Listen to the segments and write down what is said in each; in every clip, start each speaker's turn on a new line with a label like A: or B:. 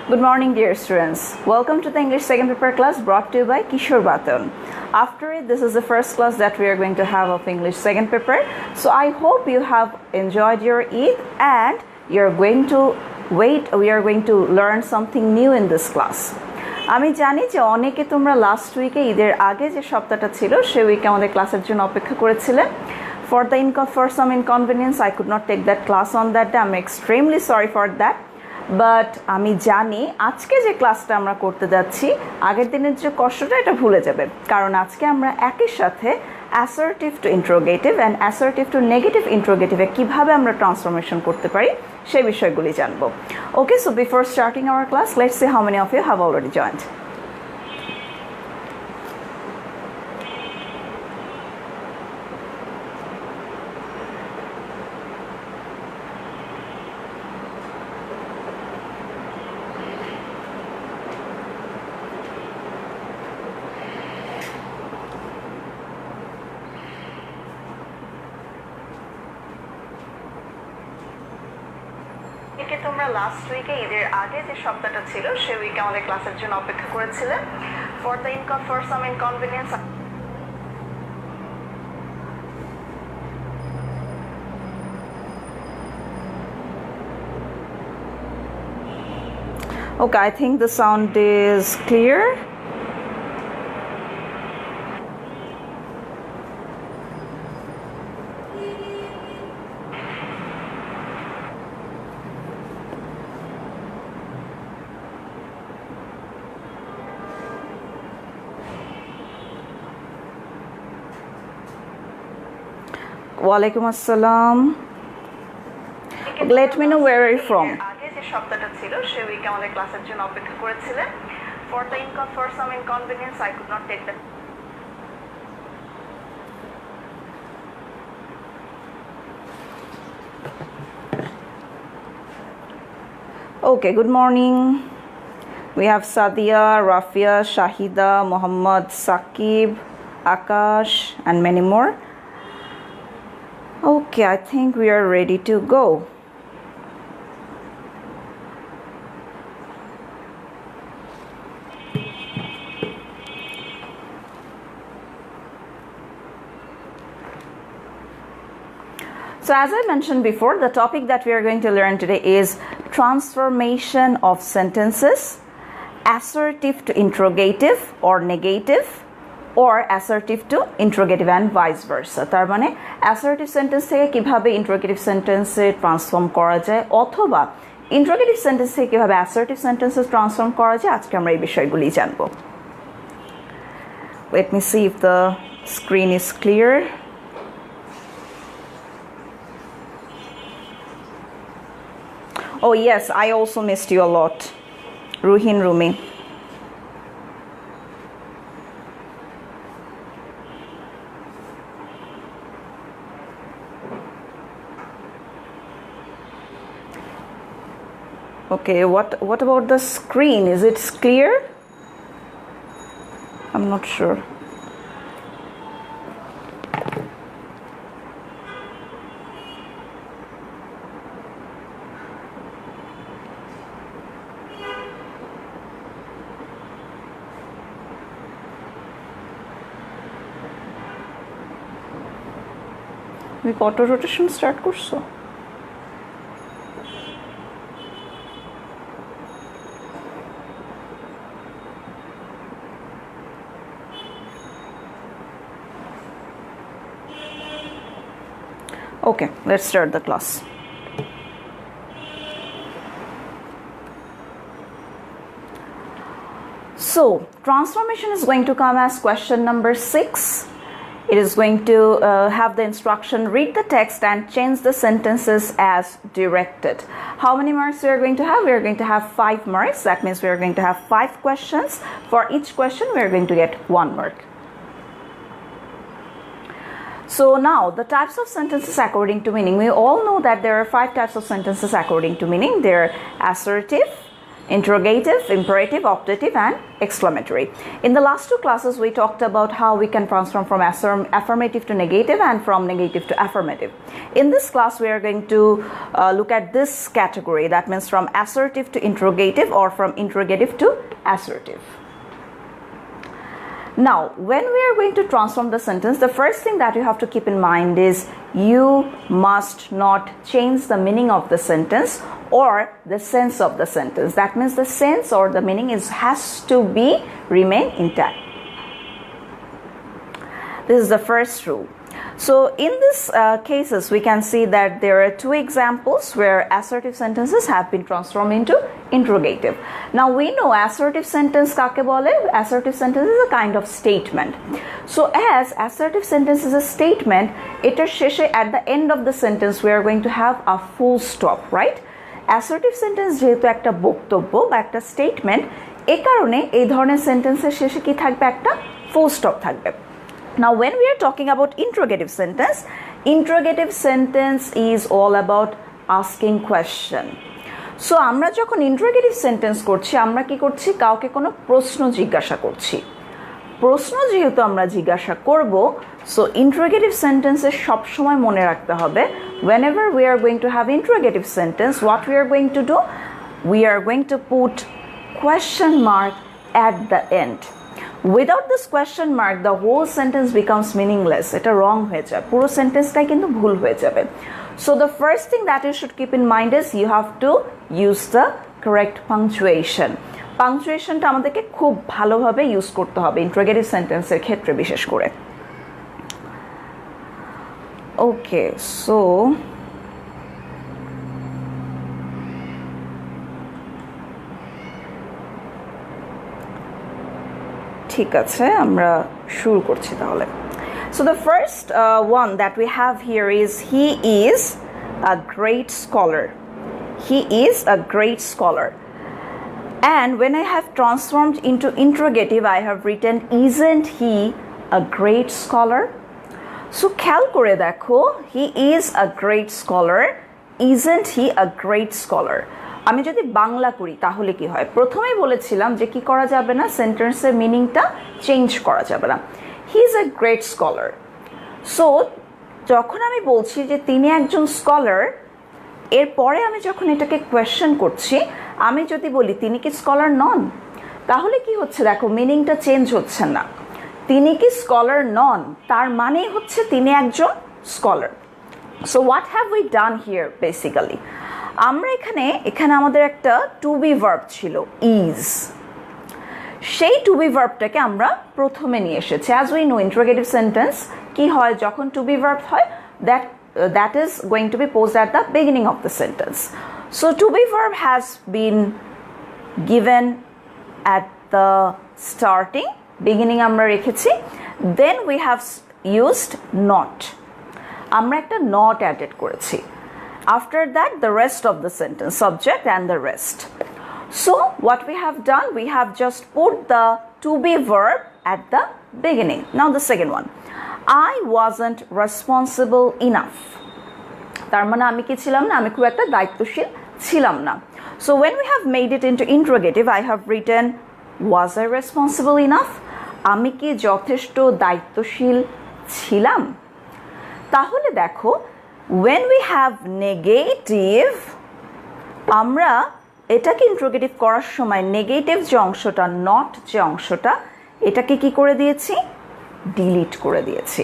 A: Good morning, dear students. Welcome to the English second paper class brought to you by Kishore Baton. After it, this is the first class that we are going to have of English second paper. So I hope you have enjoyed your Eid and you're going to we are going to learn something new in this class. আমি জানি যে অনেকে তোমরা last উইকে ঈদের আগে যে সপ্তাহটা ছিল সেই উইকে আমাদের ক্লাসের জন্য অপেক্ষা করেছিলে. For some inconvenience, I could not take that class on that day. I'm extremely sorry for that. But আমি জানি আজকে যে ক্লাসটা আমরা করতে যাচ্ছি আগের দিনের যে কষ্টটা এটা ভুলে যাবে, কারণ আজকে আমরা একই সাথে assertive to interrogative and assertive to negative ইন্টারোগেটিভে কীভাবে আমরা ট্রান্সফরমেশন করতে পারি সেই বিষয়গুলি জানবো. Okay, so before starting our class, let's see how many of you have already joined. তোমরা লাস্ট উইকে ঈদের আগে যে সপ্তাহটা ছিল সেই উইকে আমাদের ক্লাসের জন্য অপেক্ষা করেছিলে. For some inconvenience, okay, I think the sound is clear. Walaikum assalam. Let me know where are you from. আগে যে সপ্তাহটা ছিল সেই উইকে আমাদের ক্লাসের জন্য অপেক্ষা করেছিলে. For some inconvenience, I could not take that. Okay, good morning. We have Sadia, Rafia, Shahida, Muhammad, Saqib, Akash, and many more. Okay, I think we are ready to go. So as I mentioned before, the topic that we are going to learn today is transformation of sentences, assertive to interrogative or negative, or assertive to interrogative and vice versa. তার মানে assertive sentence থেকে কিভাবে interrogative sentence এ transform করা যায় অথবা interrogative sentence থেকে কিভাবে assertive sentence এ transform করা যায় আজকে আমরা এই বিষয়গুলি জানব. Let me see if the screen is clear. Oh yes, I also missed you a lot. Ruhin Rumi. Okay, what about the screen? Is it clear? I'm not sure. তুমি auto rotation start করছো? Okay, let's start the class. So, transformation is going to come as question number 6. It is going to have the instruction, read the text and change the sentences as directed. How many marks we are going to have? We are going to have 5 marks. That means we are going to have 5 questions. For each question, we are going to get 1 mark. So now, the types of sentences according to meaning. We all know that there are 5 types of sentences according to meaning. They are assertive, interrogative, imperative, optative, and exclamatory. In the last two classes, we talked about how we can transform from affirmative to negative and from negative to affirmative. In this class, we are going to look at this category, that means from assertive to interrogative or from interrogative to assertive. Now, when we are going to transform the sentence, the first thing that you have to keep in mind is you must not change the meaning of the sentence or the sense of the sentence. That means the sense or the meaning has to remain intact. This is the first rule. So in these cases, we can see that there are two examples where assertive sentences have been transformed into interrogative. Now we know assertive sentence kake bole? Assertive sentence is a kind of statement. So as assertive sentence is a statement, etar sheshe at the end of the sentence we are going to have a full stop, right? Assertive sentence যেহেতু একটা বক্তব্য বা একটা statement, এই কারণে এই ধরনের সেন্টেন্সের শেষে কি থাকবে? একটা ফুল স্টপ থাকবে। Now when we are talking about interrogative sentence is all about asking question. So আমরা যখন interrogative sentence করছি, আমরা কি করছি? কাউকে কোনো প্রশ্ন জিজ্ঞাসা করছি। প্রশ্ন যেহেতু আমরা জিজ্ঞাসা করব, so interrogative sentence সব সময় মনে রাখতে হবে, whenever we are going to have interrogative sentence, what we are going to do? We are going to put question mark at the end. Without this question mark, the whole sentence becomes meaningless. এটা wrong হয়ে যায়, পুরো সেন্টেন্সটাই কিন্তু ভুল হয়ে যাবে। So the first thing that you should keep in mind is you have to use the correct punctuation. পাংচুয়েশনটা আমাদেরকে খুব ভালোভাবে ইউজ করতে হবে ইন্টারোগেটিভ সেন্টেন্সের ক্ষেত্রে বিশেষ করে। ওকে, সো ঠিক আছে, আমরা শুরু করছি তাহলে। So the first one that we have here is he is a great scholar. He is a great scholar. And when I have transformed into interrogative, I have written, isn't he a great scholar? So খেয়াল করে দেখো, he is a great scholar, isn't he a great scholar? আমি যদি বাংলা করি তাহলে কি হয়? প্রথমেই বলেছিলাম যে কি করা যাবে না, সেন্টেন্সের মিনিংটা চেঞ্জ করা যাবে না। He is a great scholar. So যখন আমি বলছি যে তিনি একজন স্কলার, এরপরে আমি যখন এটাকে কোয়েশ্চেন করছি, আমি যদি বলি তিনি কি স্কলার নন, তাহলে কি হচ্ছে? দেখো, মিনিংটা চেঞ্জ হচ্ছে না। তিনি কি স্কলার নন, তার মানে হচ্ছে তিনি একজন scholar. So what have we done here basically? আমরা এখানে আমাদের একটা টু বি ভার্ব ছিল ইজ, সেই টু বি ভার্বটাকে আমরা প্রথমে নিয়ে এসেছি। As we know interrogative sentence কি হয়, যখন টু বি ভার্ব হয়, that is going to be posed at the beginning of the sentence. So to be verb has been given at the starting, beginning আমরা রেখেছি, then we have used not, আমরা একটা not added করেছি। After that, the rest of the sentence, subject and the rest. So what we have done, we have just put the to be verb at the beginning. Now the second one, I wasn't responsible enough. তার মানে আমি কি ছিলাম না? আমি খুব একটা দায়িত্বশীল ছিলাম না। So when we have made it into interrogative, I have written, was I responsible enough? আমি কি যথেষ্ট দায়িত্বশীল ছিলাম? তাহলে দেখো, when we have negative, আমরা এটাকে ইন্টারোগেটিভ করার সময় নেগেটিভ যে অংশটা, নট যে অংশটা, এটাকে কি করে দিয়েছি? ডিলিট করে দিয়েছি।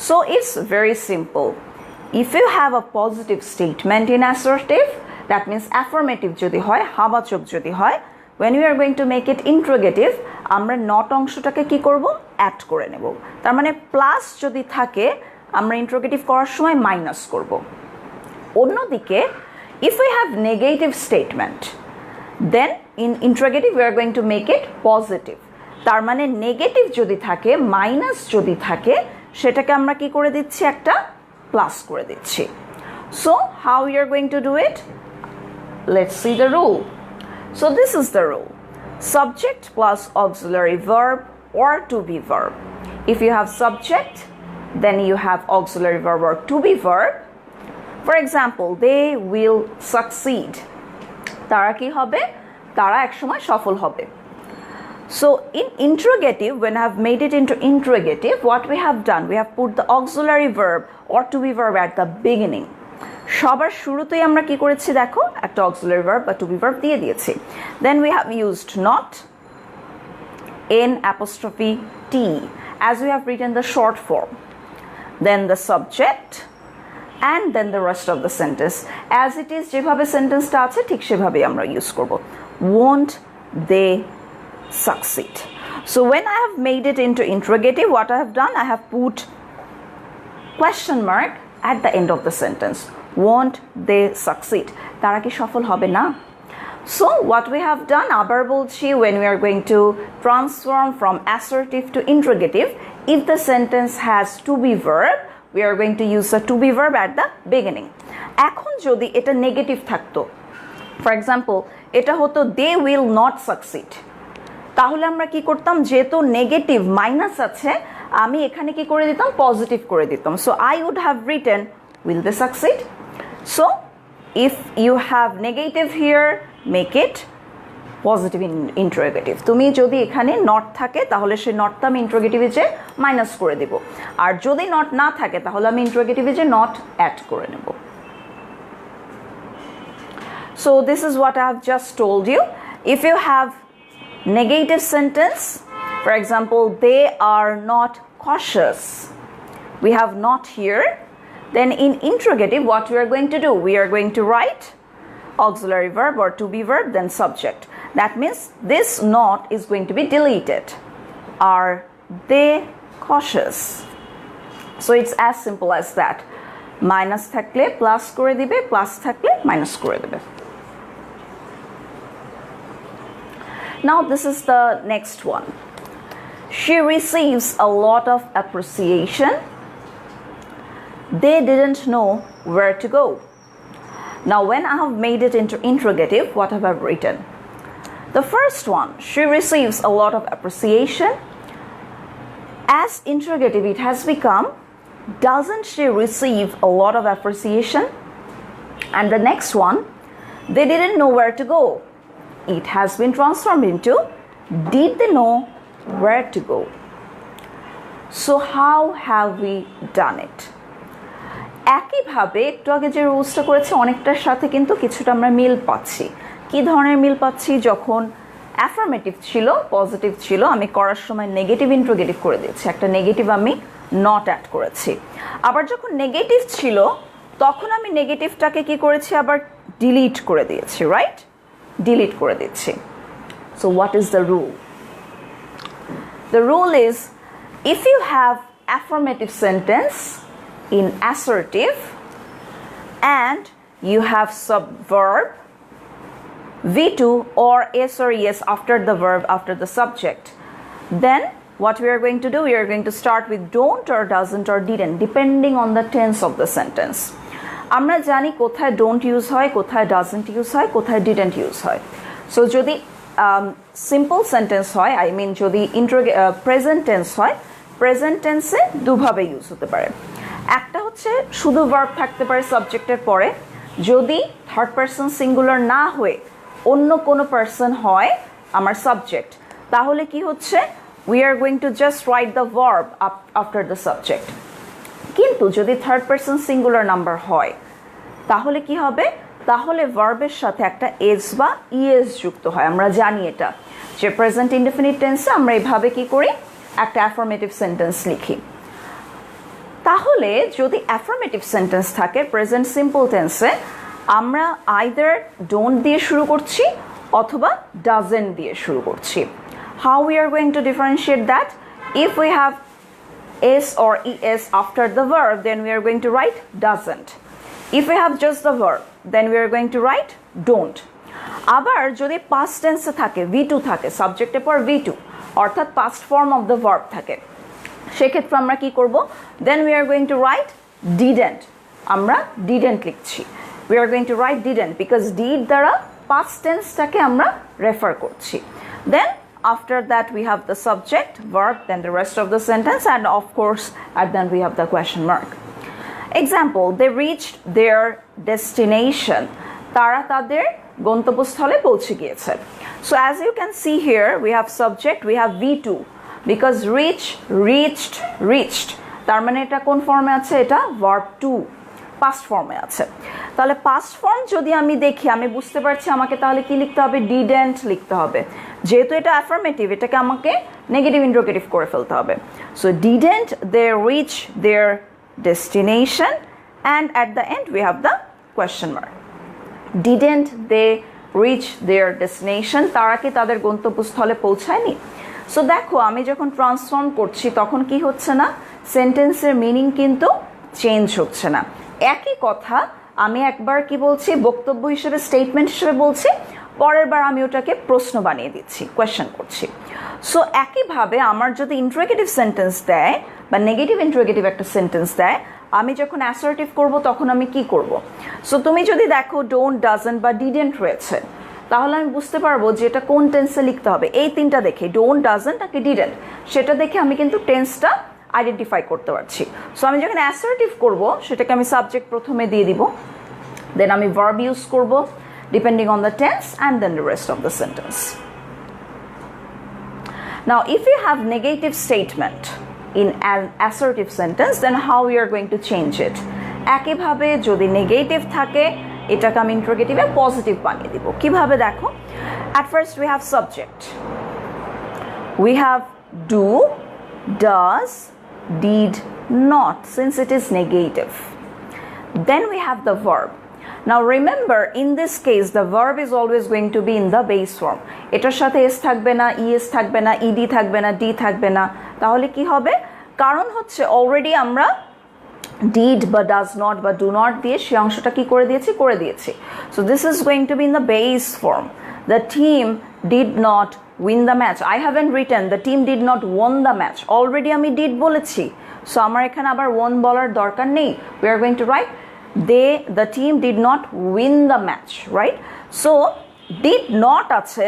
A: So it's very simple. If you have a positive statement in assertive, that means affirmative যদি হয়, হাবাচক যদি হয়, when we are going to make it interrogative, আমরা নট অংশটাকে কি করব? অ্যাড করে নেব। তার মানে প্লাস যদি থাকে, আমরা ইন্টারোগেটিভ করার সময় মাইনাস করব। অন্যদিকে if we have negative statement, then in interrogative we are going to make it positive. তার মানে নেগেটিভ যদি থাকে, মাইনাস যদি থাকে, সেটাকে আমরা কি করে দিচ্ছি? একটা প্লাস করে দিচ্ছি। So how we are going to do it? Let's see the rule. So this is the rule. Subject plus auxiliary verb or to be verb. If you have subject, then you have auxiliary verb or to be verb. For example, they will succeed. তারা কি হবে? তারা একসময় সফল হবে। So in interrogative, when I have made it into interrogative, what we have done, we have put the auxiliary verb or to be verb at the beginning. সবার শুরুতেই আমরা কি করেছি দেখো, একটা auxiliary verb বা to be verb দিয়ে দিয়েছি। Then we have used not, N''T, as we have written the short form. Then the subject, and then the rest of the sentence. As it is, যেভাবে সেন্টেন্সটা আছে ঠিক সেভাবেই আমরা use করব। Won't they succeed? So when I have made it into interrogative, what I have done, I have put question mark at the end of the sentence. Won't they succeed? তারা কি সফল হবে না? So what we have done, আবার বলছি, when we are going to transform from assertive to interrogative, if the sentence has to be verb, we are going to use a to be verb at the beginning. এখন যদি এটা negative থাকতো, for example এটা হতো they will not succeed, তাহলে আমরা কি করতাম, যেহেতু নেগেটিভ মাইনাস আছে, আমি এখানে কি করে দিতাম, পজিটিভ করে দিতাম। So I would have written will they succeed? So if you have negative here, make it positive in interrogative. তুমি যদি এখানে নট থাকে তাহলে সেই নটটা আমি ইন্টারোগেটিভে যে মাইনাস করে দেব, আর যদি নট না থাকে তাহলে আমি ইন্টারোগেটিভে যে নট অ্যাড করে নেব। So this is what I have just told you. If you have negative sentence, for example, they are not cautious, we have not here, then in interrogative what we are going to do, we are going to write auxiliary verb or to be verb, then subject. That means this not is going to be deleted. Are they cautious? So it's as simple as that. Minus থাকলে plus করে দিবে, plus থাকলে minus করে দিবে। Now this is the next one. She receives a lot of appreciation. They didn't know where to go. Now when I have made it into interrogative, what have I written? The first one, she receives a lot of appreciation. As interrogative, it has become, doesn't she receive a lot of appreciation? And the next one, they didn't know where to go. It has been transformed into, did they know where to go? So how have we done it? একইভাবে একটু আগে যে রুলসটা করেছে অনেকটার সাথে কিন্তু কিছুটা আমরা মিল পাচ্ছি। কি ধরনের মিল পাচ্ছি, যখন অ্যাফার্মেটিভ ছিল, পজিটিভ ছিল, আমি করার সময় নেগেটিভ ইন্ট্রোগেটিভ করে দিয়েছি, একটা নেগেটিভ আমি নট অ্যাড করেছি। আবার যখন নেগেটিভ ছিল তখন আমি নেগেটিভটাকে কি করেছি, আবার ডিলিট করে দিয়েছি, রাইট, ডিলিট করে দিচ্ছি। So what is the rule? The rule is, if you have affirmative sentence in assertive and you have subverb V2 or S or yes after the verb, after the subject, then what we are going to do, we are going to start with don't or doesn't or didn't, depending on the tense of the sentence. আমরা জানি কোথায় don't use হয়, কোথায় doesn't use হয়, কোথায় didn't use হয়। So যদি simple sentence হয়, আই মিন যদি প্রেজেন্ট টেন্স হয়, প্রেজেন্ট টেন্সে দুভাবে ইউজ হতে পারে। একটা হচ্ছে শুধু ভার্ব থাকতে পারে সাবজেক্টের পরে, যদি থার্ড পারসন সিঙ্গুলার না হয়ে অন্য কোনো পারসন হয় আমার সাবজেক্ট, তাহলে কি হচ্ছে, we are going two just write the verb after the subject. কিন্তু যদি থার্ড পারসন সিঙ্গুলার নাম্বার হয় তাহলে কি হবে, তাহলে ভার্বের সাথে একটা এস বা ইএস যুক্ত হয়। আমরা জানি এটা, যে প্রেজেন্ট ইনডেফিনিট টেন্সে আমরা এইভাবে কি করি, একটা অ্যাফার্মেটিভ সেন্টেন্স লিখি। তাহলে যদি অ্যাফার্মেটিভ সেন্টেন্স থাকে প্রেজেন্ট সিম্পল টেন্সে, আমরা আইদার ডোন্ট দিয়ে শুরু করছি অথবা ডাজেন্ট দিয়ে শুরু করছি। How we are going to differentiate that? If we have S or ES after the verb, then we are going to write doesn't. If we have just the verb, then we are going to write don't. আবার যদি past টেন্সে থাকে, V2 থাকে, সাবজেক্টের পর V2 অর্থাৎ past form of the verb থাকে, সেক্ষেত্রে আমরা কি করব, then we are going to write didn't. আমরা ডিডেন্ট লিখছি, we are going to write didn't because did দ্বারা পাস্ট টেন্সটাকে আমরা রেফার করছি। দেন after that we have the subject, verb, then the rest of the sentence, and of course at then we have the question mark. Example, they reached their destination. তারা তাদের গন্তব্যস্থলে পৌঁছে গিয়েছে। So as you can see here, we have subject, we have V2 because reach, reached, reached. তার মানে এটা কোন ফর্মে আছে? এটা verb 2 past ফর্মে আছে। তাহলে past ফর্ম যদি আমি দেখি, আমি বুঝতে পারছি আমাকে তাহলে কি লিখতে হবে? didn't লিখতে হবে। যেহেতু এটা affirmative, এটাকে আমাকে নেগেটিভ ইন্টারোগেটিভ করে ফেলতে হবে। So didn't they reach their destination? And at the end we have the question mark. Didn't they reach their destination? তারা কি তাদের গন্তব্যস্থলে পৌঁছায়নি? সো দেখো আমি যখন ট্রান্সফর্ম করছি তখন কি হচ্ছে না, সেন্টেন্সের মিনিং কিন্তু চেঞ্জ হচ্ছে না। একই কথা আমি একবার কি বলছি, বক্তব্য হিসেবে স্টেটমেন্ট হিসেবে বলছি, পরের বার আমি ওটাকে প্রশ্ন বানিয়ে দিচ্ছি, কোয়েশ্চেন করছি। সো একইভাবে আমার যদি ইন্টারোগেটিভ সেন্টেন্স দেয় বা নেগেটিভ ইন্টারোগেটিভ একটা সেন্টেন্স দেয়, আমি যখন অ্যাসার্টিভ করব তখন আমি কি করব? সো তুমি যদি দেখো ডোন্ট, ডাজন্ট বা ডিডেন্ট রয়েছে, তাহলে আমি বুঝতে পারবো যে এটা কোন টেন্সে লিখতে হবে। এই তিনটা দেখে, ডোন্ট, ডাজন্ট নাকি ডিডেন্ট, সেটা দেখে আমি কিন্তু টেন্সটা আইডেন্টিফাই করতে পারছি। সো আমি যখন অ্যাসার্টিভ করব সেটাকে আমি সাবজেক্ট প্রথমে দিয়ে দিব, দেন আমি ভার্ব ইউজ করব depending on the tense and then the rest of the sentence. Now if you have negative statement in an assertive sentence, then how we are going to change it? একইভাবে যদি negative থাকে এটাকে আমি ইন্টারোগেটিভে positive বানিয়ে দিব। কিভাবে দেখো, at first we have subject, we have do, does, did not, since it is negative. Then we have the verb. Now remember, in this case the verb is always going to be in the base form. এটার সাথে s থাকবে না, es থাকবে না, ed থাকবে না, d থাকবে না। তাহলে কি হবে? কারণ হচ্ছে অলরেডি আমরা did বা does not বা do not দিয়ে সেই অংশটা কি করে দিয়েছি। So this is going to be in the base form. The team did not win the match. I haven't written the team did not won the match. Already আমি did বলেছি, so আমার এখানে আবার won বলার দরকার নেই। We are going to write the team did not win the match, right? So did not আছে,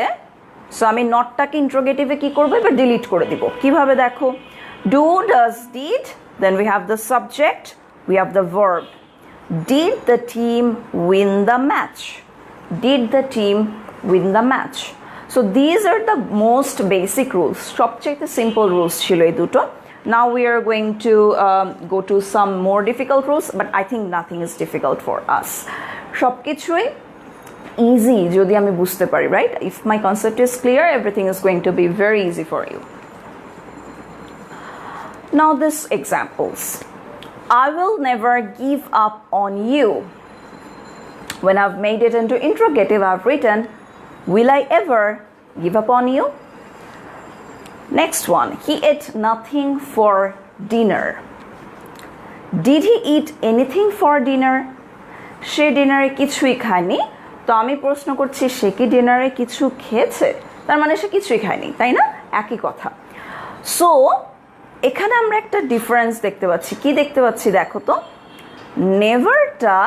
A: so আমি নটটাকে ইন্টারোগেটিভে কি করব, এবার ডিলিট করে দিব। কিভাবে দেখো, do, does, did, then we have the subject, we have the verb. Did the team win the match? Did the team win the match? So these are the most basic rules, সবচেয়ে simple rules ছিল এই দুটো। Now we are going to go to some more difficult rules, but I think nothing is difficult for us. সবকিছুই easy যদি আমি বুঝতে পারি, right? If my concept is clear, everything is going to be very easy for you. Now these examples. I will never give up on you. When I've made it into interrogative, I've written, will I ever give up on you? Next one, he ate nothing for dinner. Did he eat anything for dinner? সে ডিনারে কিছুই খায়নি। তো আমি প্রশ্ন করছি সে কি ডিনারে কিছু খেয়েছে? তার মানে সে কিছুই খায়নি, তাই না? একই কথা। সো এখানে আমরা একটা ডিফারেন্স দেখতে পাচ্ছি। কি দেখতে পাচ্ছি দেখো তো, নেভারটা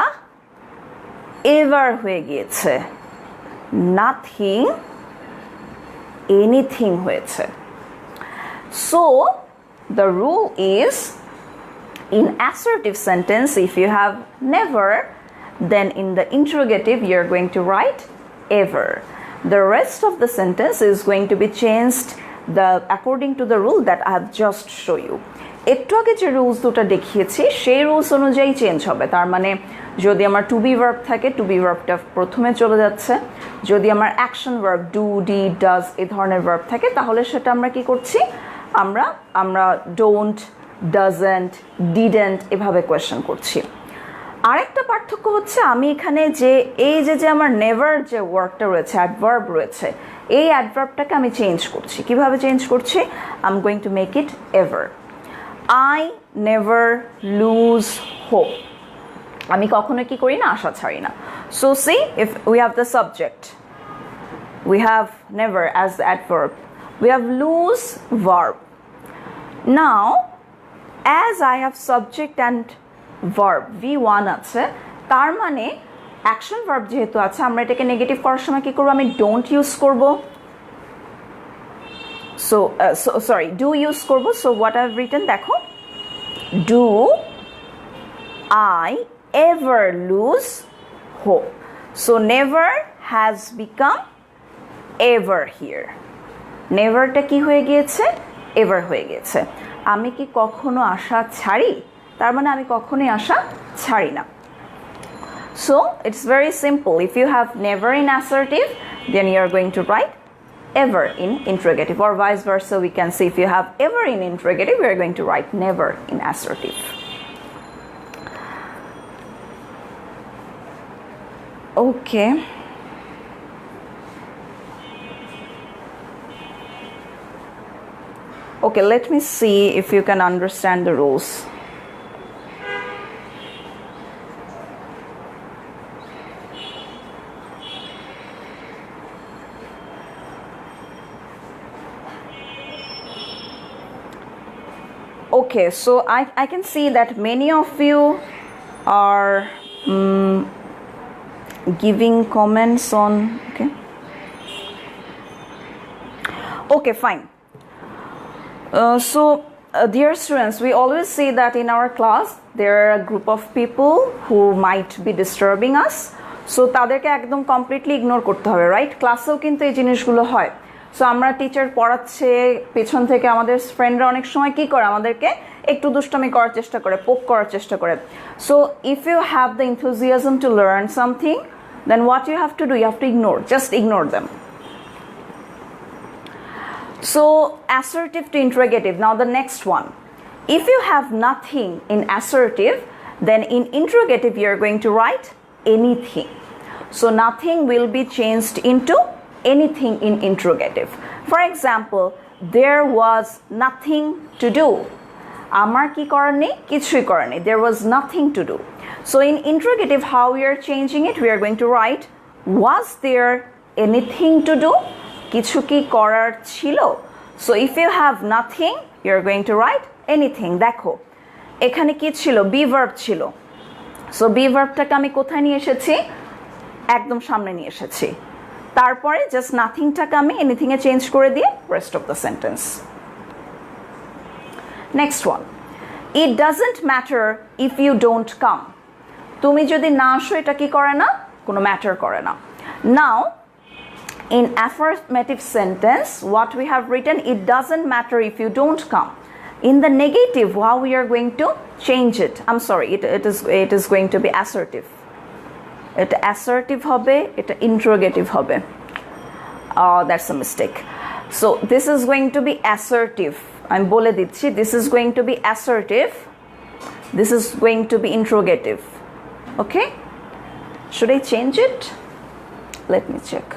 A: এভার হয়ে গিয়েছে, নাথিং এনিথিং হয়েছে। So the rule is, in assertive sentence, if you have never, then in the interrogative you're going to write ever. The rest of the sentence is going to be changed according to the rule that I have just shown you. একটু আগে যে rules দুটো দেখিয়েছি সেই rules অনুযায়ী change হবে। তার মানে যদি আমার টু বি ভার্ব থাকে, টু বি ভার্বটা প্রথমে চলে যাচ্ছে। যদি আমার action verb do, did, does এই ধরনের ভার্ব থাকে তাহলে সেটা আমরা কি করছি, আমরা ডোন্ট, ডাজন্ট, ডিডেন্ট এভাবে কোয়েশ্চেন করছি। আরেকটা পার্থক্য হচ্ছে আমি এখানে যে এই যে আমার নেভার যে ওয়ার্ডটা রয়েছে, অ্যাডভার্ব রয়েছে, এই অ্যাডভার্বটাকে আমি চেঞ্জ করছি। কিভাবে চেঞ্জ করছি? I am going to make it ever. I never lose hope. আমি কখনো কি করি না, আশা ছাড়ি না। So see, if we have the subject, we have never as the adverb, we have lose verb. Now as I have subject and verb V1 আছে, তার মানে অ্যাকশন ভার্ব যেহেতু আছে আমরা এটাকে নেগেটিভ করার সময় কি করব, আমি ডোন্ট ইউজ করব। সো সরি ডু ইউজ করব। So what I have written দেখো, do I ever lose hope. So never has become ever here. নেভারটা কি হয়ে গিয়েছে? এভার হয়ে গিয়েছে। আমি কি কখনো আশা ছাড়ি? তার মানে আমি কখনোই আশা ছাড়ি না। So it's very simple. If you have never in assertive, then you are going to write ever in interrogative, or vice versa. We can say if you have ever in interrogative, we are going to write never in assertive. Okay. Okay, let me see if you can understand the rules. Okay, so I can see that many of you are giving comments on, okay, fine. Dear students, we always say that in our class there are a group of people who might be disturbing us, so তাদেরকে একদম completely ignore করতে হবে, right? ক্লাসেও কিন্তু এই জিনিসগুলো হয়। So আমরা টিচার পড়াচ্ছে, পেছন থেকে আমাদের ফ্রেন্ডরা অনেক সময় কি করে, আমাদেরকে একটু দুষ্টামি করার চেষ্টা করে, পোক করার চেষ্টা করে। So if you have the enthusiasm to learn something, then what you have to do, you have to ignore, just ignore them. So assertive to interrogative. Now the next one. If you have nothing in assertive, then in interrogative you are going to write anything. So nothing will be changed into anything in interrogative. For example, there was nothing to do. Amar ki karaর নেই, কিছুই করার নেই. There was nothing to do. So in interrogative, how we are changing it, we are going to write, was there anything to do? কিছু কি করার ছিল? So if you have nothing, you are going to write anything. দেখো এখানে কি ছিল? be verb ছিল। So be verbটাকে আমি কোথায় নিয়ে এসেছি? একদম সামনে নিয়ে এসেছি। তারপরে just nothingটাকে আমি anything এ চেঞ্জ করে দিয়ে rest of the sentence. Next one. It doesn't matter if you don't come. তুমি যদি না আসো এটা কি করে না? কোনো ম্যাটার করে না। Now in affirmative sentence, what we have written, it doesn't matter if you don't come. In the negative, how we are going to change it? I'm sorry, it is going to be assertive. It assertive hobe, it interrogative hobe. Oh, that's a mistake. So this is going to be assertive. I'm bole dicchi, this is going to be assertive. This is going to be interrogative. Okay? Should I change it? Let me check.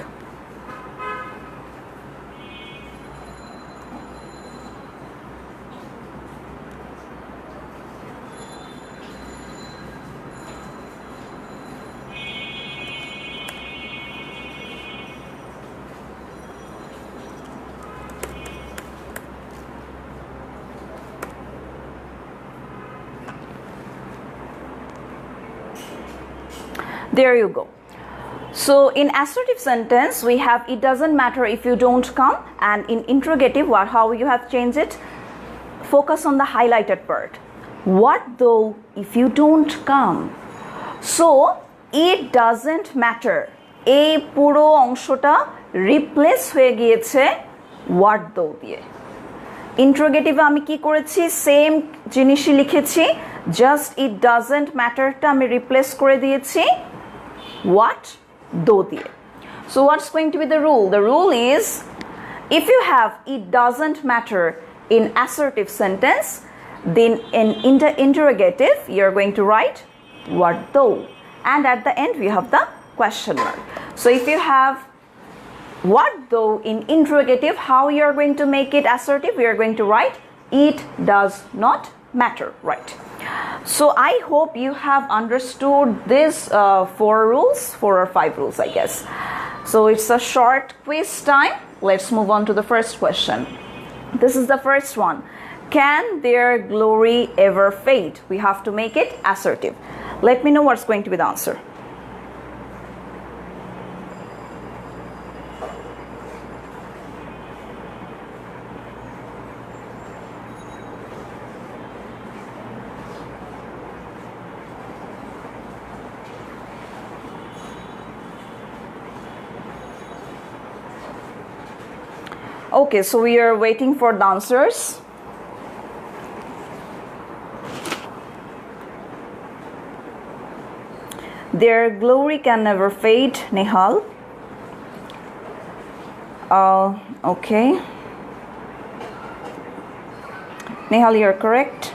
A: There you go. So in assertive sentence, we have it doesn't matter if you don't come, and in interrogative, how you have changed it? Focus on the highlighted part. What though if you don't come? So it doesn't matter. এই পুরো অংশটা replace হয়ে গিয়েছে what though দিয়ে। ইন্টারোগেটিভে আমি কি করেছি? Same জিনিসই লিখেছি, জাস্ট ইট ডাজন্ট ম্যাটারটা আমি রিপ্লেস করে দিয়েছি what though দিয়ে। So what's going to be the rule? The rule is, if you have it doesn't matter in assertive sentence, then in interrogative you're going to write what though, and at the end we have the question mark. So if you have what though in interrogative, how you are going to make it assertive? We are going to write it does not matter, right? So I hope you have understood this 4 or 5 rules, I guess. So it's a short quiz time. Let's move on to the first question. This is the first one. Can their glory ever fade? We have to make it assertive. Let me know what's going to be the answer. Okay, so we are waiting for the answers. Their glory can never fade, Nehal. Okay. Nehal, you're correct.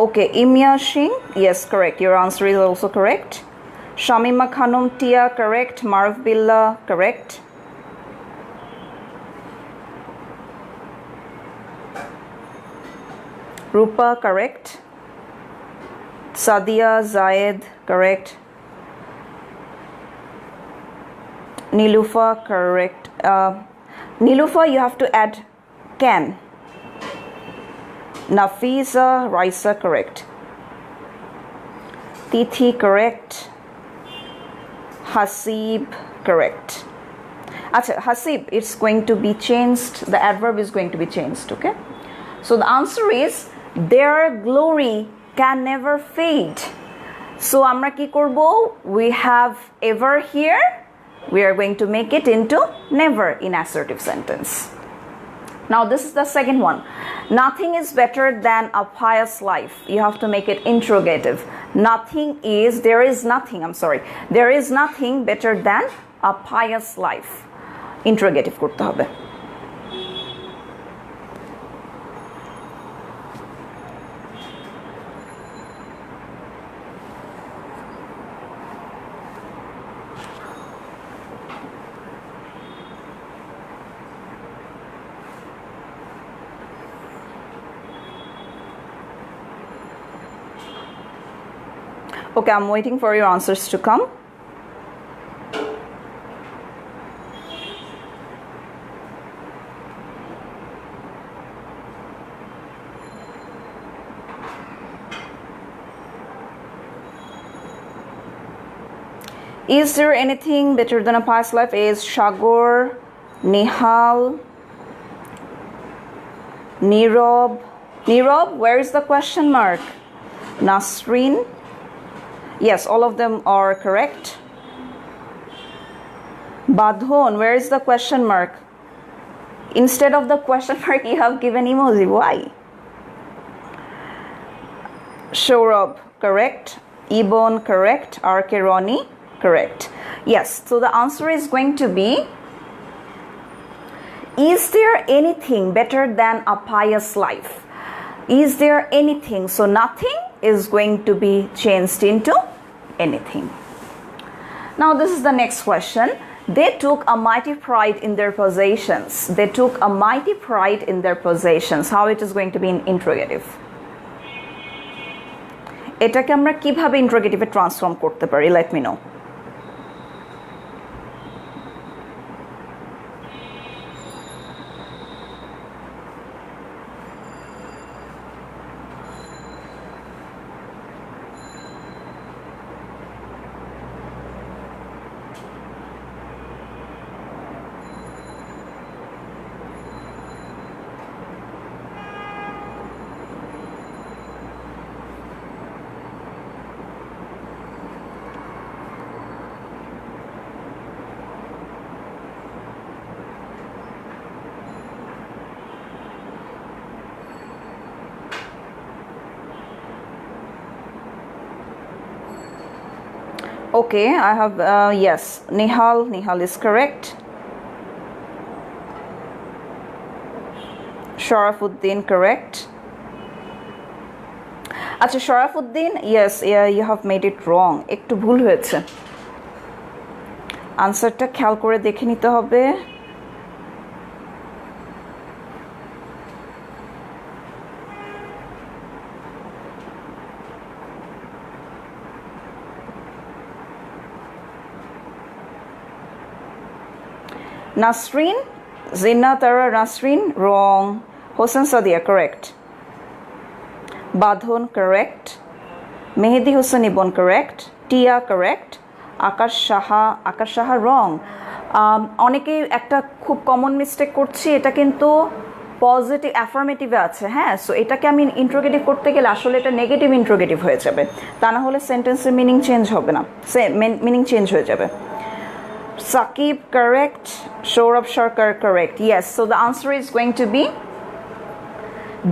A: Okay, Imya Singh, yes, correct. Your answer is also correct. Shamima Khanum Tia, correct. Marv Billah, correct. Rupa, correct. Sadia Zayed, correct. Nilufa, correct. Nilufa, you have to add can. Nafisa, Raisa, correct. Tithi, correct. Hasib, correct. Achha, Hasib, it's going to be changed. The adverb is going to be changed, okay? So the answer is, their glory can never fade. So amra ki korbo? We have ever here. We are going to make it into never in assertive sentence. Now this is the second one. Nothing is better than a pious life. You have to make it interrogative. There is nothing better than a pious life. Interrogative korte hobe. Okay, I'm waiting for your answers to come. Is there anything better than a past life? Is Shagor, Nihal, Nirob. Nirob, where is the question mark? Nasreen. Yes, all of them are correct. Badhon, where is the question mark? Instead of the question mark, you have given emoji. Why? Shourab, correct. Ibon, correct. R.K. Ronnie, correct. Yes, so the answer is going to be, is there anything better than a pious life? Is there anything? So nothing is going to be changed into anything. Now this is the next question. They took a mighty pride in their possessions. They took a mighty pride in their possessions. How it is going to be in interrogative? এটাকে আমরা কিভাবে ইন্টারোগেটিভে transform করতে পারি? Let me know. Okay, I have, yes, Nihal is correct. Sharafuddin, correct. Acha, Sharafuddin, yes, you have made it wrong. একটু ভুল হয়েছে। আনসারটা খেয়াল করে দেখে নিতে হবে। Nasreen, Zinna Tara Nasreen, wrong. Hossein Sadia, correct. Badhon, correct. Mehdi Hussain Ibn, correct. Tia, correct. আকাশ সাহা রং। অনেকেই একটা খুব কমন মিস্টেক করছি, এটা কিন্তু পজিটিভ অ্যাফার্মেটিভে আছে, হ্যাঁ। সো এটাকে আমি ইন্ট্রোগেটিভ করতে গেলে আসলে এটা নেগেটিভ ইন্ট্রোগেটিভ হয়ে যাবে, তা না হলে সেন্টেন্সের মিনিং চেঞ্জ হবে না, মিনিং চেঞ্জ হয়ে যাবে। Sakib, correct. Saurabh Sharkar, correct. Yes, so the answer is going to be,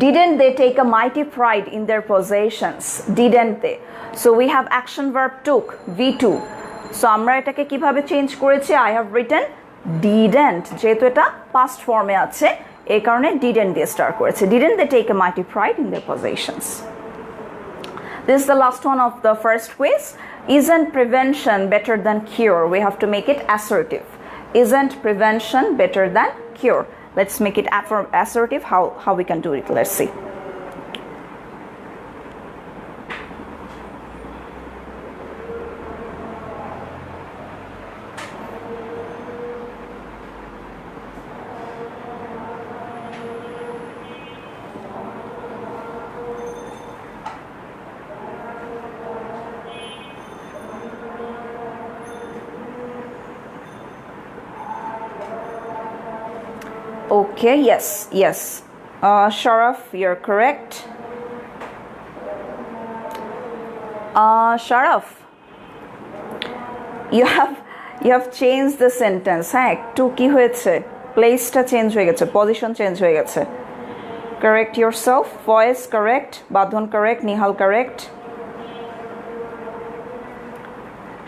A: didn't they take a mighty pride in their possessions? Didn't they? So we have action verb took, V2. So আমরা এটাকে কিভাবে change করেছি? I have written didn't, যেহেতু এটা past form এ আছে এই কারণে didn't দিয়ে স্টার্ট করেছে। Didn't they take a mighty pride in their possessions? This is the last one of the first quiz. Isn't prevention better than cure? We have to make it assertive. Isn't prevention better than cure? Let's make it assertive. How we can do it? Let's see. Okay, yes. Sharaf, you're correct. Sharaf, you have changed the sentence. হ্যাঁ, একটু কি হয়েছে, প্লেসটা change হয়ে গেছে, position change হয়ে গেছে। Correct yourself. Voice correct. Badhon correct. Nihal correct.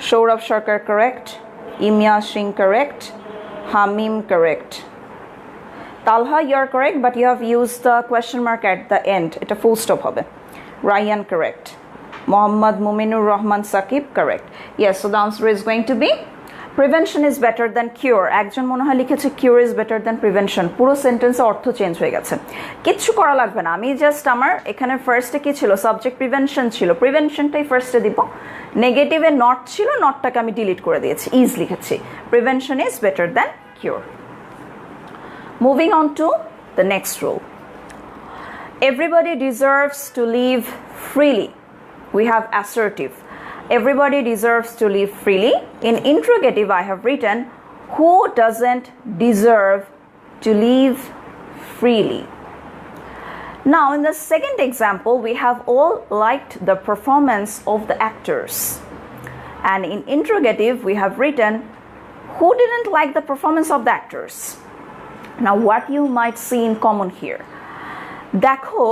A: Saurabh Sharkar correct. Imya Singh correct. Hamim correct. Talha, you are correct, but you have used the question mark at the end. It's a full stop hobe. Ryan correct. Muhammad Muminur Rahman Sakib correct. Yes, so the answer is going to be prevention is better than cure. একজন মনে হয় লিখেছে cure is better than prevention. পুরো সেন্টেন্সে অর্থ change হয়ে গেছে। কিচ্ছু করা লাগবে না, আমি জাস্ট আমার এখানে ফার্স্টে কি ছিল, সাবজেক্ট প্রিভেনশন ছিল, প্রিভেনশনটাই ফার্স্টে দিব। নেগেটিভে নট ছিল, নটটাকে আমি ডিলিট করে দিয়েছি, ইজ লিখেছি। Prevention is better than cure. Moving on to the next rule. Everybody deserves to live freely. We have assertive. Everybody deserves to live freely. In interrogative, I have written, who doesn't deserve to live freely? Now, in the second example, we have all liked the performance of the actors. And in interrogative, we have written, who didn't like the performance of the actors? Now what you might see in common here, দেখো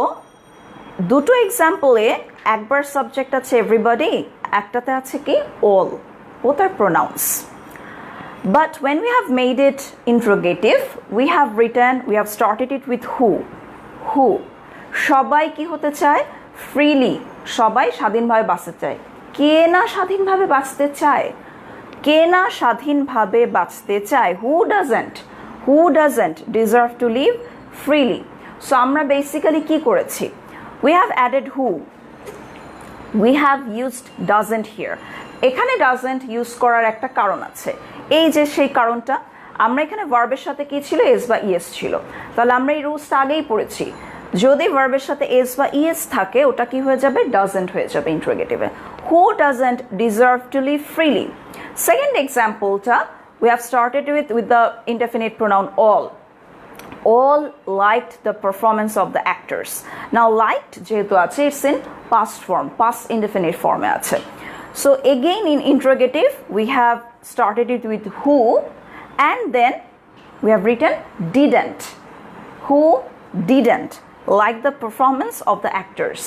A: দুটো এক্সাম্পলে একবার subject আছে everybody, একটাতে আছে কি all, both are pronouns. But when we have made it interrogative, we have started it with who. সবাই কি হতে চায়? ফ্রিলি, সবাই স্বাধীনভাবে বাঁচতে চায়। কে না স্বাধীনভাবে বাঁচতে চায়? কে না স্বাধীনভাবে বাঁচতে চায়? Who doesn't deserve to live freely? So আমরা বেসিক্যালি কি করেছি? We have added who. We have used doesn't here. এখানে doesn't ইউজ করার একটা কারণ আছে। এই যে সেই কারণটা, আমরা এখানে ভার্বের সাথে কি ছিল, এস বা ইএস ছিল। তাহলে আমরা এই রুলসটা আগেই পড়েছি, যদি ভার্বের সাথে এস বা ইএস থাকে ওটা কি হয়ে যাবে, doesn't হয়ে যাবে ইন্টারোগেটিভে। Who doesn't deserve to live freely? Second এক্সাম্পলটা we have started with the indefinite pronoun all. All liked the performance of the actors. Now liked যেহেতু আছে, it's in past form, past indefinite form এ আছে। So again in interrogative we have started it with who, and then we have written didn't. Who didn't like the performance of the actors?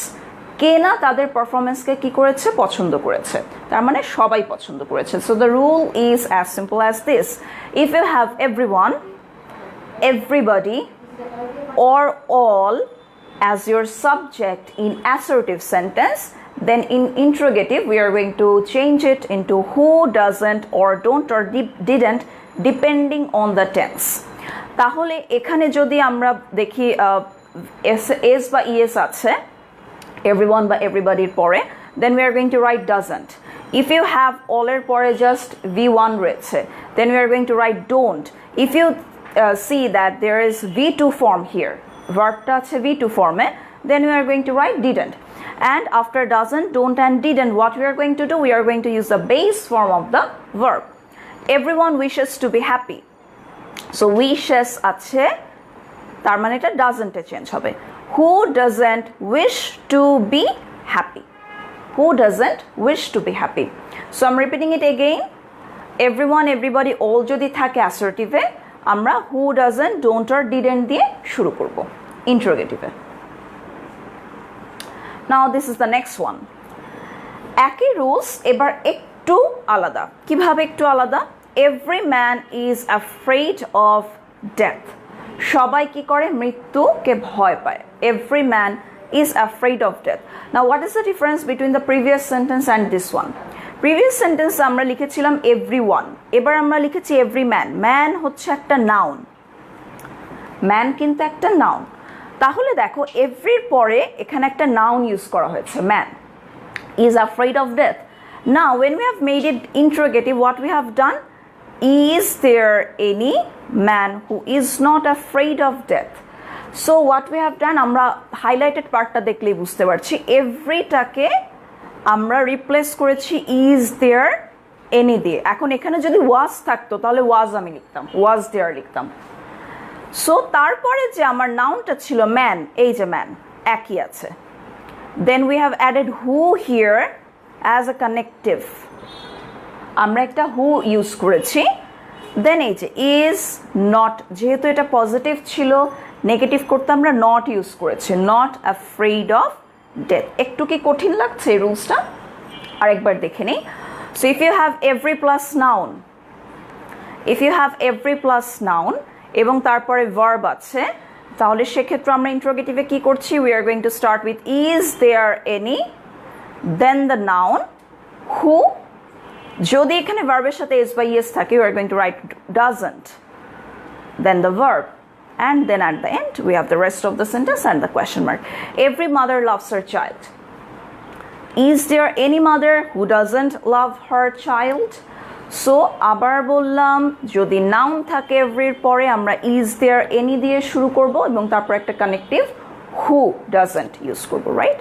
A: কে না তাদের পারফরমেন্সকে কি করেছে, পছন্দ করেছে, তার মানে সবাই পছন্দ করেছে। So the rule is as simple as this. If you have everyone, everybody or all as your subject in assertive sentence, then in interrogative we are going to change it into who doesn't or don't or didn't depending on the tense. তাহলে এখানে যদি আমরা দেখি S বা ES আছে everyone বা everybodyর পরে, then we are going to write doesn't. If you have all এর পরে just V1 রয়েছে, then we are going to write don't. If you see that there is V2 form here, ভার্বটা আছে V2 ফর্মে, then we are going to write didn't. and after doesn't, don't and didn't, what we are going to do, we are going to use the base form of the verb. Everyone wishes to be happy. So wishes আছে, তার মানে এটা doesn't A change হবে. Who doesn't wish to be happy? Who doesn't wish to be happy? So I'm repeating it again. Everyone, everybody, all যদি থাকে assertive এ, আমরা who doesn't, don't or didn't দিয়ে শুরু করব interrogative A. Now this is the next one. একই rules এবার একটু আলাদা. কিভাবে একটু আলাদা? Every man is afraid of death. সবাই কি করে? মৃত্যুকে ভয় পায়. Every man is afraid of death. Now what is the difference between the previous sentence and this one? Previous sentence আমরা লিখেছিলাম everyone. এবার আমরা লিখেছি every man. Man হচ্ছে একটা noun. Man কিন্তু একটা noun. তাহলে দেখো every পরে এখানে একটা noun ইউজ করা হয়েছে, man is afraid of death. Now when we have made it interrogative, what we have done? Is there any man who is not afraid of death? So what we have done, আমরা highlighted পার্টটা দেখলেই বুঝতে পারছি, everyটাকে আমরা replace করেছি is there any দিয়ে. এখন এখানে যদি was থাকতো তাহলে was আমি লিখতাম, was there লিখতাম. সো তারপরে যে আমার নাউনটা ছিল ম্যান, এই যে ম্যান একই আছে. Then we have added who here as a connective. আমরা একটা হু ইউজ করেছি. দেন এই যে ইজ নট, যেহেতু এটা পজিটিভ ছিল, নেগেটিভ করতে আমরা নট ইউজ করেছি, নট অ্যাফ্রেড অফ ডেথ. একটু কি কঠিন লাগছে এই রুলসটা? আরেকবার দেখে নিই. So if you have every plus noun, if you have every plus noun এবং তারপরে ভার্ব আছে, তাহলে সেক্ষেত্রে আমরা ইন্টারোগেটিভে কি করছি? We are going to start with is there any, then the noun who. যদি এখানে ভার্বের সাথে এস বা ইয়েস থাকে, we are going to write doesn't, then the verb, and then at the end we have the rest of the sentence and the question mark. Every mother loves her child. Is there any mother who doesn't love her child? So আবার বললাম, যদি noun থাকে এভরির পরে আমরা is there any দিয়ে শুরু করব এবং তারপর একটা কানেক্টিভ হু ডাজন্ট ইউজ করব, right?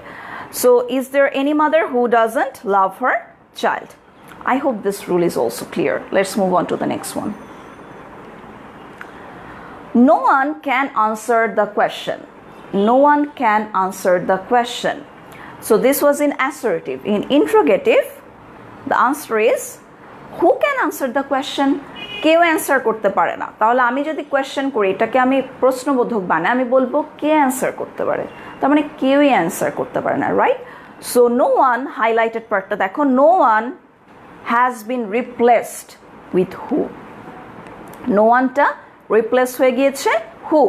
A: So is there any mother who doesn't love her child. I hope this rule is also clear. Let's move on to the next one. No one can answer the question. No one can answer the question. So this was in assertive. In interrogative, the answer is who can answer the question? কেউ answer করতে পারে না. তাহলে আমি যদি question করি, এটাকে আমি প্রশ্নবোধক বানাই, আমি বলবো কে অ্যান্সার করতে পারে, তার মানে কেউই অ্যান্সার করতে পারে না, right? So no one, highlighted পার্টটা দেখো, no one has been replaced with who. No ওয়ানটা রিপ্লেস হয়ে গিয়েছে হু,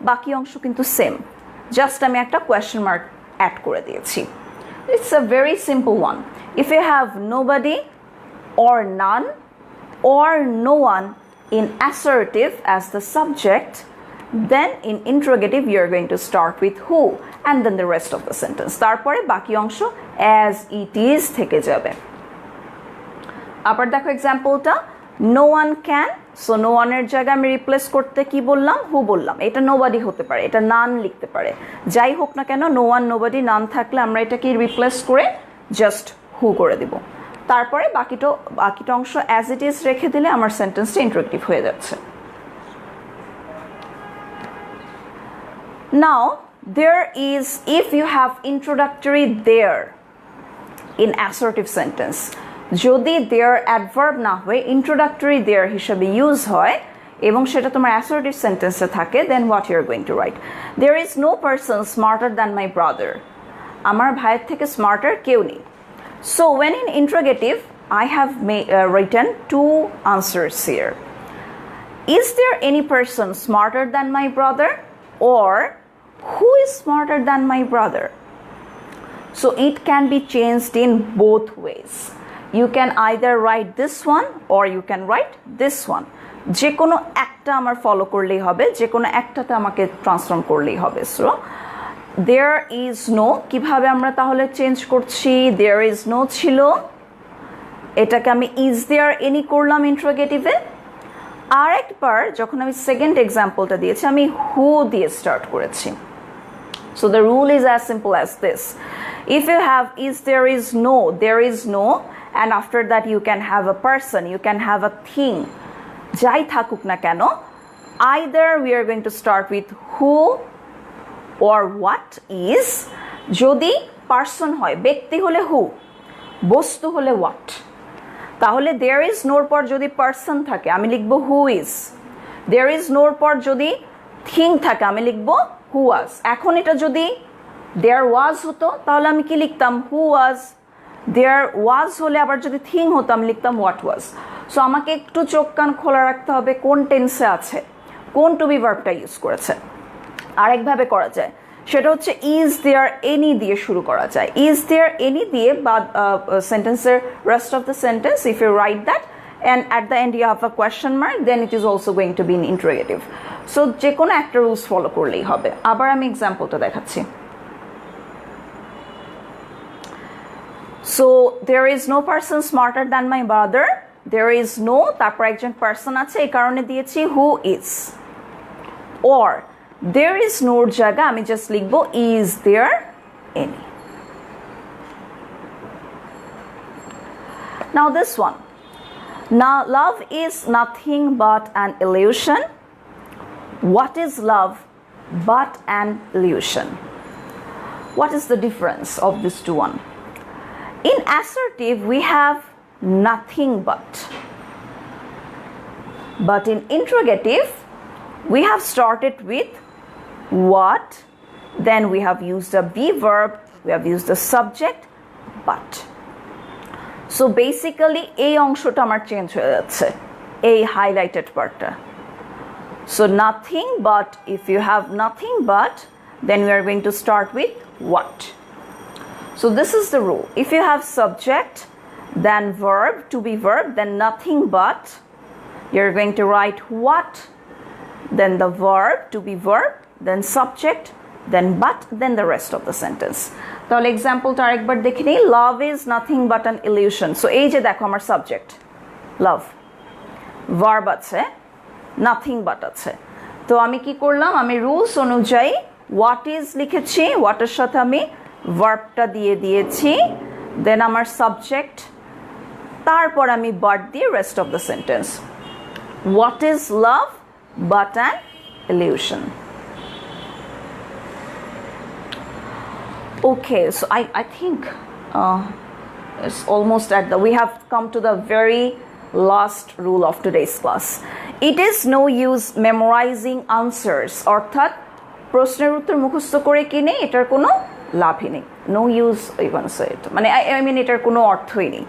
A: বাকি অংশ কিন্তু সেম, জাস্ট আমি একটা কোয়েশ্চেন মার্ক অ্যাড করে দিয়েছি. It's a very simple one. If you have nobody or none or no one in assertive as the subject, then in interrogative you are going to start with who and then the rest of the sentence. তারপরে বাকি অংশ as it is থেকে যাবে. আবার দেখো এক্সাম্পলটা, no one can. So no one এর জায়গায় আমি রিপ্লেস করতে কি বললাম? হু বললাম. এটা নোবডি হতে পারে, এটা নান লিখতে পারে, যাই হোক না কেন, নো ওয়ান নোবডি নান থাকলে আমরা এটাকে রিপ্লেস করে জাস্ট হু করে দিব. তারপরে বাকিটা অংশ অ্যাজ ইট ইজ রেখে দিলে আমার সেন্টেন্সটা ইন্টারোগেটিভ হয়ে যাচ্ছে. নাও there is, if you have introductory there in assertive sentence, যদি there adverb না হয়ে introductory there হিসেবে ইউজ হয় এবং সেটা তোমার assertive sentence-এ থাকে, then what you are going to write? There is no person smarter than my brother. আমার ভাইয়ের থেকে smarter কেউ নেই. So when in interrogative, I have written two answers here. Is there any person smarter than my brother? Or who is smarter than my brother? So it can be changed in both ways. You can either write this one or you can write this one. যে কোনো একটা আমার follow করলেই হবে, যে কোনো একটাতে আমাকে ট্রান্সফর্ম করলেই হবে. So there is no, কিভাবে আমরা তাহলে চেঞ্জ করছি? there is no ছিল, এটাকে আমি is there any করলাম ইন্টারোগেটিভে. আর একবার যখন আমি সেকেন্ড এক্সাম্পলটা দিয়েছি, আমি হু দিয়ে স্টার্ট করেছি. So the rule is as simple as this. If you have is, there is no, and after that you can have a person, you can have a thing, jai thakuk na keno, either we are going to start with who or what is. Jodi person hoy, ব্যক্তি হলে who, বস্তু হলে what, তাহলে there is no পর যদি person থাকে আমি লিখব who is, there is no পর যদি thing থাকে আমি লিখব who was. এখন এটা যদি there was হতো তাহলে আমি কি লিখতাম who was, there was হলে আবার যদি thing হতো আমি লিখতাম what was. সো আমাকে একটু চোখ কান খোলা রাখতে হবে কোন টেন্সে আছে, কোন টু বি ভার্বটা ইউজ করেছে। আরেকভাবে করা যায়, সেটা হচ্ছে ইজ দেয়ার এনি দিয়ে শুরু করা যায়। ইজ দেয়ার এনি দিয়ে বা সেন্টেন্সের rest of the sentence, if you write that and at the end you have a question mark, then it is also going to be an interrogative. So যে কোনো একটা রুলস ফলো করলেই হবে। আবার আমি এক্সাম্পলটা দেখাচ্ছি। So there is no person smarter than my brother. There is no, তারপর একজন পার্সন আছে, এই কারণে দিয়েছি who is. Or there is no জায়গা আমি জাস্ট লিখবো is there any. Now this one. Now love is nothing but an illusion. What is love but an illusion? What is the difference of these two one? In assertive we have nothing but in interrogative we have started with what, then we have used a be verb, we have used the subject but. So basically এই অংশটা আমার change হয়ে যাচ্ছে, এই highlighted পার্টটা। So nothing but, if you have nothing but, then we are going to start with what. So this is the rule. If you have subject, then verb, to be verb, then nothing but, you're going to write what, then the verb, to be verb, then subject, then but, then the rest of the sentence. তাহলে এক্সাম্পলটা আরেকবার দেখে নিই। Love is nothing but an illusion. So এই যে দেখো আমার subject লাভ, verb আছে, nothing but আছে, তো আমি কি করলাম, আমি রুলস অনুযায়ী হোয়াট ইজ লিখেছি, হোয়াটের সাথে আমি ভার্বটা দিয়ে দিয়েছি, দেন আমার সাবজেক্ট, তারপর আমি বাট দিয়ে rest of the sentence. What is love but an illusion. Okay, so I think it's almost at the, we have come to the very last rule of today's class. It is no use memorizing answers, অর্থাৎ প্রশ্নের উত্তর মুখস্থ করে কি নেই, এটার কোনো লাভই নেই। No use, you can say it, মানে I mean এটার কোনো অর্থই নেই।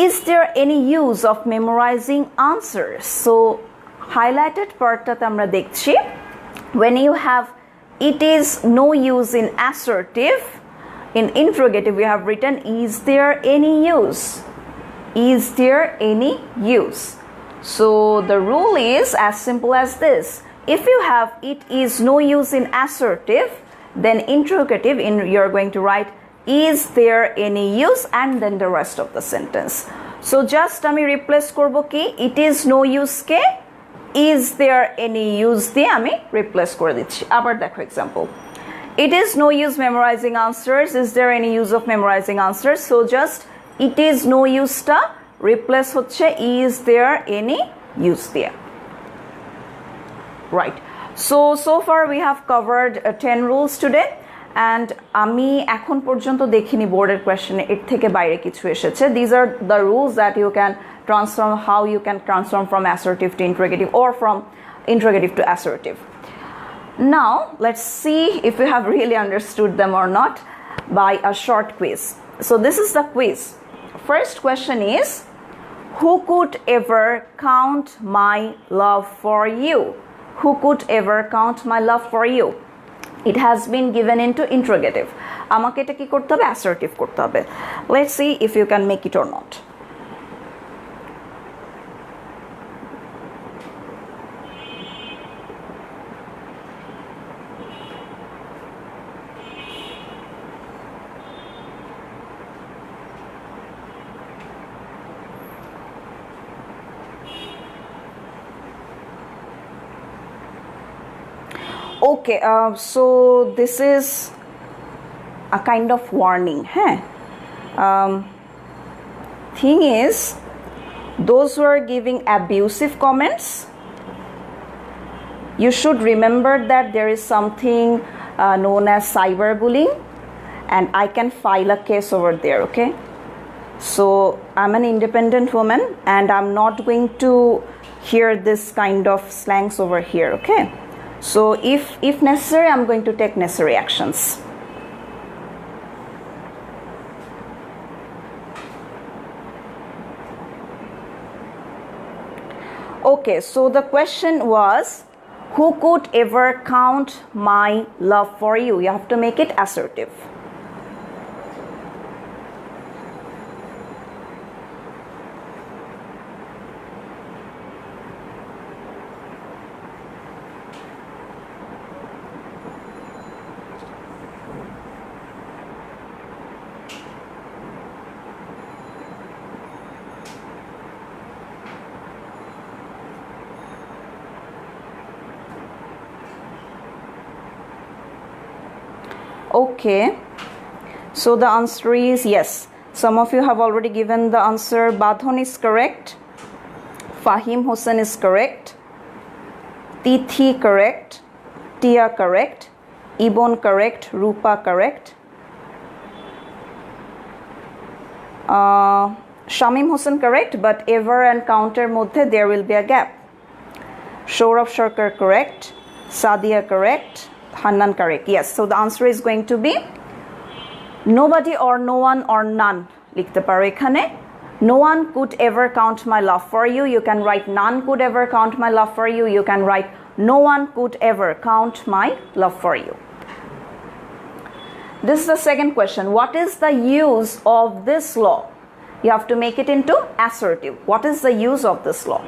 A: Is there any use of memorizing answers? So highlighted পার্টটাতে আমরা দেখছি when you have it is no use in assertive, in interrogative we have written is there any use, is there any use. So the rule is as simple as this. If you have it is no use in assertive, then interrogative in you're going to write is there any use and then the rest of the sentence. So just আমি replace করব কি, it is no use K is there any use দিয়ে আমি replace করে দিচ্ছি। আবার দেখো example, it is no use memorizing answers, is there any use of memorizing answers? So just it is no use টা replace হচ্ছে is there any use দিয়ে। Right, so far we have covered 10 rules today and আমি এখন পর্যন্ত দেখিনি বোর্ডের কোয়েশ্চেনে এর থেকে বাইরে কিছু এসেছে। These are the rules that you can transform, how you can transform from assertive to interrogative or from interrogative to assertive. Now let's see if you have really understood them or not by a short quiz. So this is the quiz. First question is, who could ever count my love for you? Who could ever count my love for you? It has been given into interrogative. আমাকে এটা কি করতে হবে, assertive করতে হবে। Let's see if you can make it or not. Okay, so this is a kind of warning. Thing is, those who are giving abusive comments, you should remember that there is something known as cyberbullying, and I can file a case over there, okay? So I'm an independent woman and I'm not going to hear this kind of slangs over here, okay? So if necessary, I'm going to take necessary actions. Okay, so the question was, who could ever count my love for you? You have to make it assertive. Okay, so the answer is yes. Some of you have already given the answer. Badhon is correct. Fahim Hussain is correct. Tithi correct. Tia correct. Ibon correct. Rupa correct. Shamim Hussain correct, but ever and counter moddhe there will be a gap. Shourav Sharkar correct. Sadia correct. Hannan correct. Yes, so the answer is going to be nobody or no one or none. লিখতে পারো এখানে no one could ever count my love for you. You can write none could ever count my love for you. You can write no one could ever count my love for you. This is the second question. What is the use of this law? You have to make it into assertive. What is the use of this law?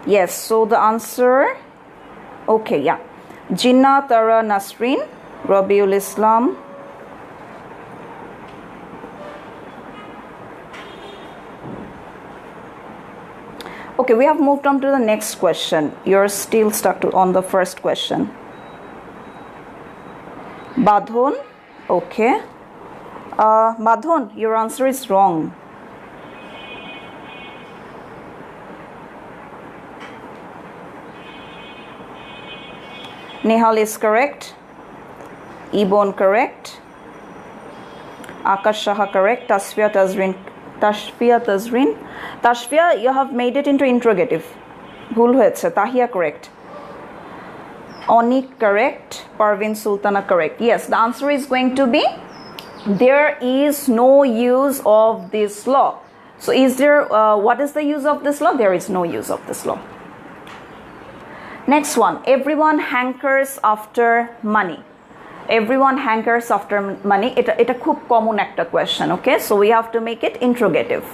A: Yes, so the answer, okay, yeah. Jinnah Tara Nasrin, Rabiul Islam. Okay, we have moved on to the next question. You're still stuck on the first question. Badhon, okay. Badhon, your answer is wrong. Nihal is correct. Ibon correct. Akash Shaha correct. Tasfiya Tazrin. Tashfiya, you have made it into interrogative. Bhul hoyeche. Tahia correct. Onik correct. Parvin Sultana correct. Yes, the answer is going to be there is no use of this law. So is there, what is the use of this law? There is no use of this law. Next one, everyone hankers after money. Everyone hankers after money. It's a খুব common একটা question, okay? So we have to make it interrogative.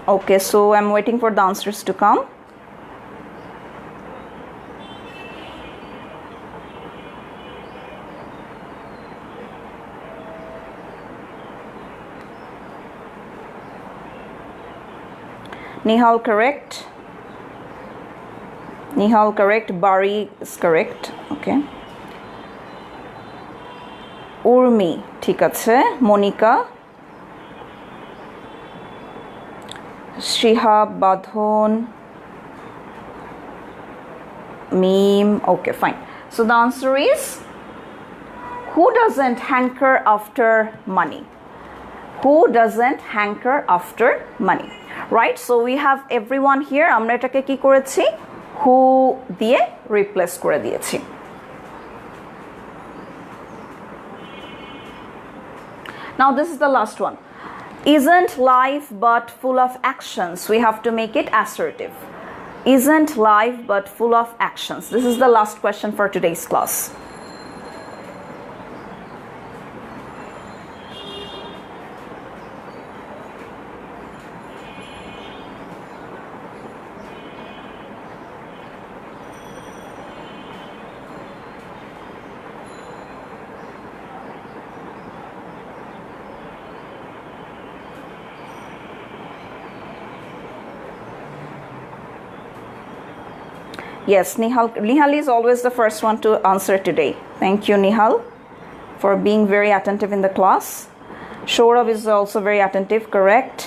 A: Okay, so I'm waiting for the answers to come. Nihal correct. Nihal correct. Bari is correct. Okay. Urmi ঠিক আছে. Monica. Shihab, Badhon, Meme. Okay, fine. So the answer is, who doesn't hanker after money? who doesn't hanker after money, right? So we have everyone here. আমরা এটাকে কি করেছি, who দিয়ে replace করে দিয়েছি। Now this is the last one. Isn't life but full of actions? We have to make it assertive. Isn't life but full of actions? This is the last question for today's class. Yes, Nihal is always the first one to answer today. Thank you, Nihal, for being very attentive in the class. Shourav is also very attentive, correct?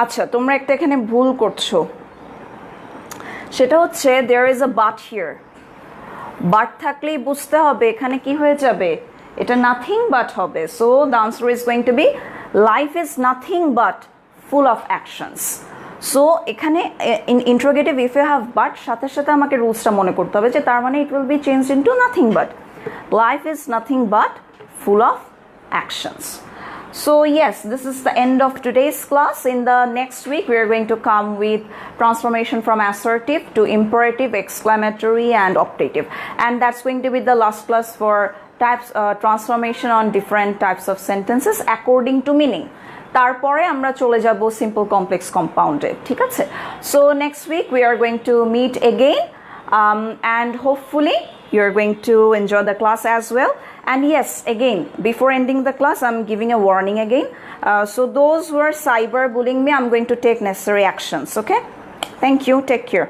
A: আচ্ছা, তোমরা একটা এখানে ভুল করছো, সেটা হচ্ছে there is a but here. but থাকলেই বুঝতে হবে এখানে কি হয়ে যাবে, এটা nothing but হবে। so the answer is going to be life is nothing but full of actions. so এখানে in interrogative if you have but সাথে সাথে আমাকে রুলসটা মনে করতে হবে যে তার মানে it will be changed into nothing but, life is nothing but full of actions. So yes, this is the end of today's class. In the next week we are going to come with transformation from assertive to imperative, exclamatory and optative, and that's going to be the last class for types transformation on different types of sentences according to meaning. তারপরে আমরা চলে যাব simple complex compound-এ, ঠিক আছে? So next week we are going to meet again, and hopefully you are going to enjoy the class as well. And yes, again, before ending the class, I'm giving a warning again. So those who are cyberbullying me, I'm going to take necessary actions, okay? Thank you. Take care.